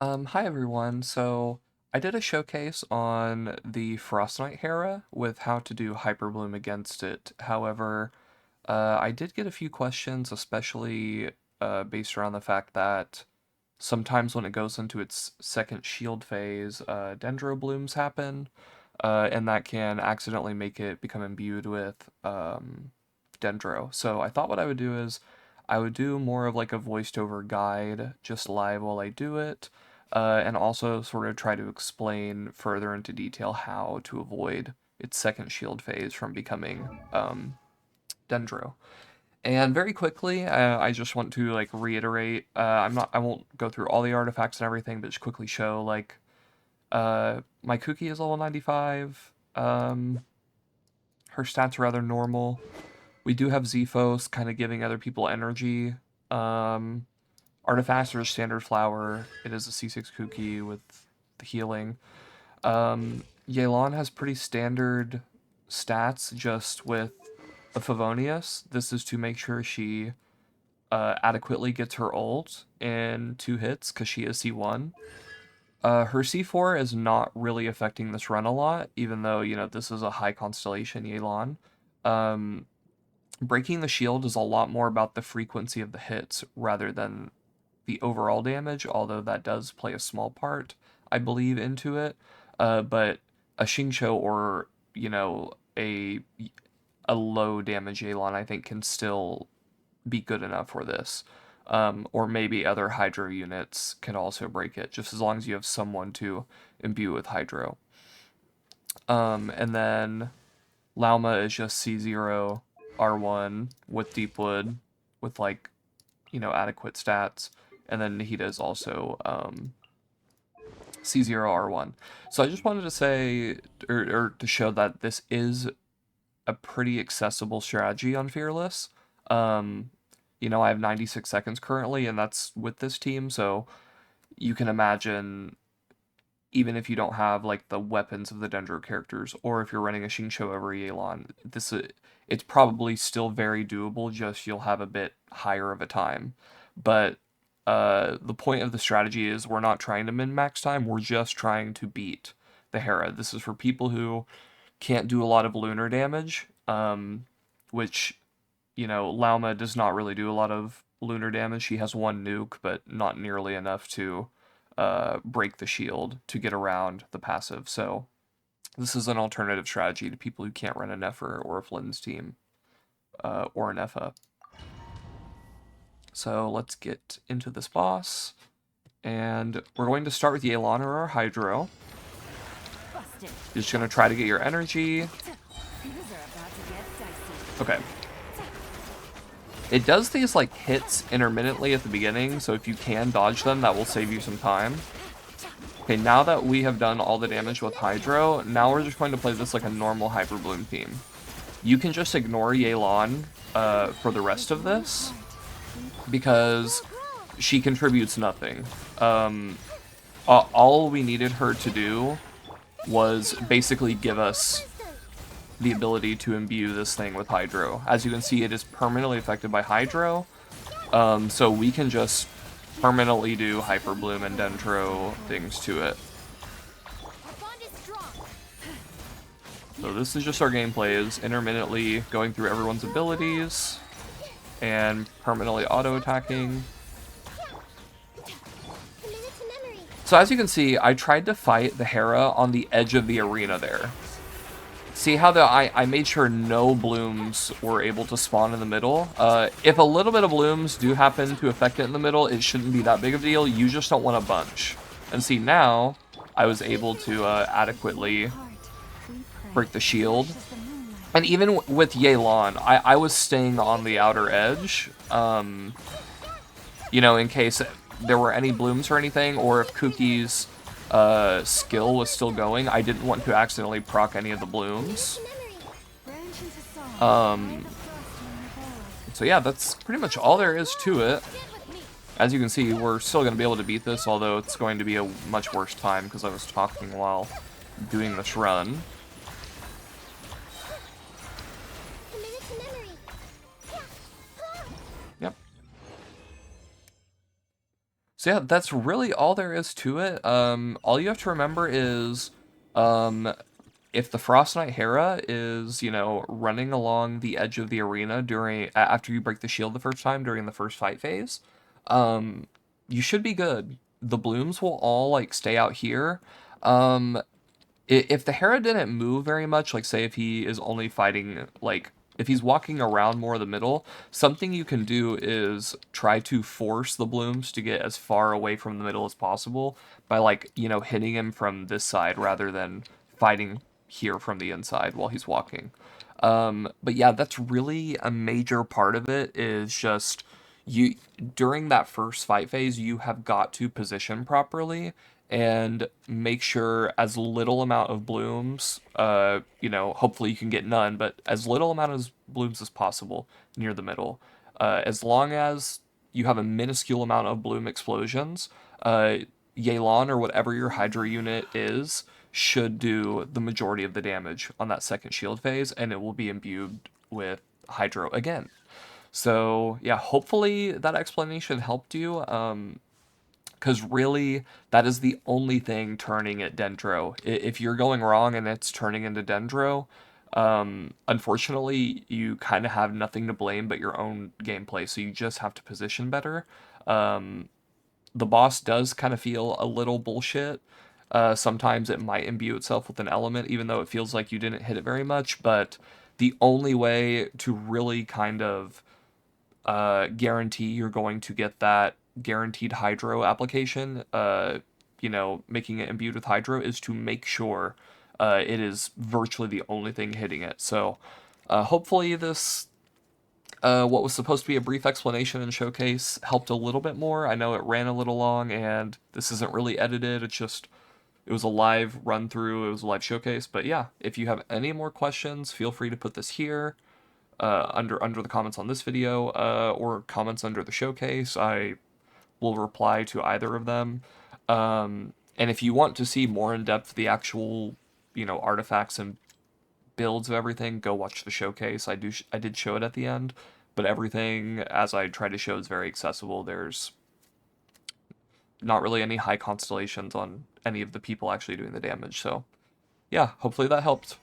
Hi everyone. So I did a showcase on the Frost Knight Herra with how to do Hyperbloom against it. However, I did get a few questions, especially based around the fact that sometimes when it goes into its second shield phase, Dendro Blooms happen, and that can accidentally make it become imbued with Dendro. So I thought what I would do is I would do more of like a voiced over guide just live while I do it, and also sort of try to explain further into detail how to avoid its second shield phase from becoming Dendro. And very quickly, I just want to like reiterate. I won't go through all the artifacts and everything, but just quickly show like my Kuki is level 95. Her stats are rather normal. We do have Zephos kind of giving other people energy. Um, Artifacts are standard flower. It is a C6 Kuki with the healing. Yelan has pretty standard stats just with a Favonius. This is to make sure she adequately gets her ult in 2 hits because she is C1. Her C4 is not really affecting this run a lot, even though, this is a high constellation Yelan. Breaking the shield is a lot more about the frequency of the hits rather than the overall damage, although that does play a small part, I believe, into it. But a Xingqiu or, a low damage Yelan, I think, can still be good enough for this. Or maybe other Hydro units can also break it, just as long as you have someone to imbue with Hydro. And then Lauma is just C0 R1 with Deepwood with like, adequate stats. And then Nahida is also C0 R1. So I just wanted to say, or to show that this is a pretty accessible strategy on Fearless. I have 96 seconds currently, and that's with this team, so you can imagine, even if you don't have like the weapons of the Dendro characters, or if you're running a Xingqiu over Yelan, it's probably still very doable, just you'll have a bit higher of a time. But the point of the strategy is we're not trying to min-max time, we're just trying to beat the Hera. This is for people who can't do a lot of lunar damage, which, Lauma does not really do a lot of lunar damage. She has one nuke, but not nearly enough to break the shield to get around the passive. So this is an alternative strategy to people who can't run a Nefer or a Flynn's team, or an Effa. So let's get into this boss. And we're going to start with Yelan or our Hydro. You're just going to try to get your energy. Okay. It does these like hits intermittently at the beginning, so if you can dodge them, that will save you some time. Okay, now that we have done all the damage with Hydro, now we're just going to play this like a normal Hyperbloom team. You can just ignore Yelan for the rest of this, because she contributes nothing. All we needed her to do was basically give us the ability to imbue this thing with Hydro. As you can see, it is permanently affected by Hydro, so we can just permanently do Hyperbloom and Dendro things to it. So this is just our gameplay, is intermittently going through everyone's abilities and permanently auto-attacking. So as you can see, I tried to fight the Herra on the edge of the arena there. See how I made sure no blooms were able to spawn in the middle. If a little bit of blooms do happen to affect it in the middle, it shouldn't be that big of a deal. You just don't want a bunch. And see, now I was able to adequately break the shield. And even with Yelan, I was staying on the outer edge, in case there were any blooms or anything, or if Kuki's skill was still going. I didn't want to accidentally proc any of the blooms. So yeah, that's pretty much all there is to it. As you can see, we're still going to be able to beat this, although it's going to be a much worse time because I was talking while doing this run. Yep. So yeah, that's really all there is to it. All you have to remember is, um, if the Frost Knight Herra is, running along the edge of the arena after you break the shield the first time during the first fight phase, um, you should be good. The blooms will all like stay out here. Um, if the Hera didn't move very much, like say if he is only fighting, like if he's walking around more of the middle, something you can do is try to force the blooms to get as far away from the middle as possible by like, hitting him from this side rather than fighting here from the inside while he's walking. But yeah, that's really a major part of it is just you during that first fight phase, you have got to position properly and make sure as little amount of blooms, hopefully you can get none, but as little amount of blooms as possible near the middle. As long as you have a minuscule amount of bloom explosions, Yelan or whatever your Hydra unit is should do the majority of the damage on that second shield phase, and it will be imbued with Hydro again. So yeah, hopefully that explanation helped you. Because really, that is the only thing turning it Dendro. If you're going wrong and it's turning into Dendro, unfortunately, you kind of have nothing to blame but your own gameplay. So you just have to position better. Um, the boss does kind of feel a little bullshit. Sometimes it might imbue itself with an element, even though it feels like you didn't hit it very much. But the only way to really kind of guarantee you're going to get that guaranteed hydro application, making it imbued with hydro, is to make sure it is virtually the only thing hitting it. So hopefully this, what was supposed to be a brief explanation and showcase, helped a little bit more. I know it ran a little long and this isn't really edited. It was a live run through, it was a live showcase. But yeah, if you have any more questions, feel free to put this here under the comments on this video or comments under the showcase. I will reply to either of them. And if you want to see more in depth the actual, artifacts and builds of everything, go watch the showcase. I did show it at the end, but everything as I try to show is very accessible. There's not really any high constellations on any of the people actually doing the damage. So yeah, hopefully that helped.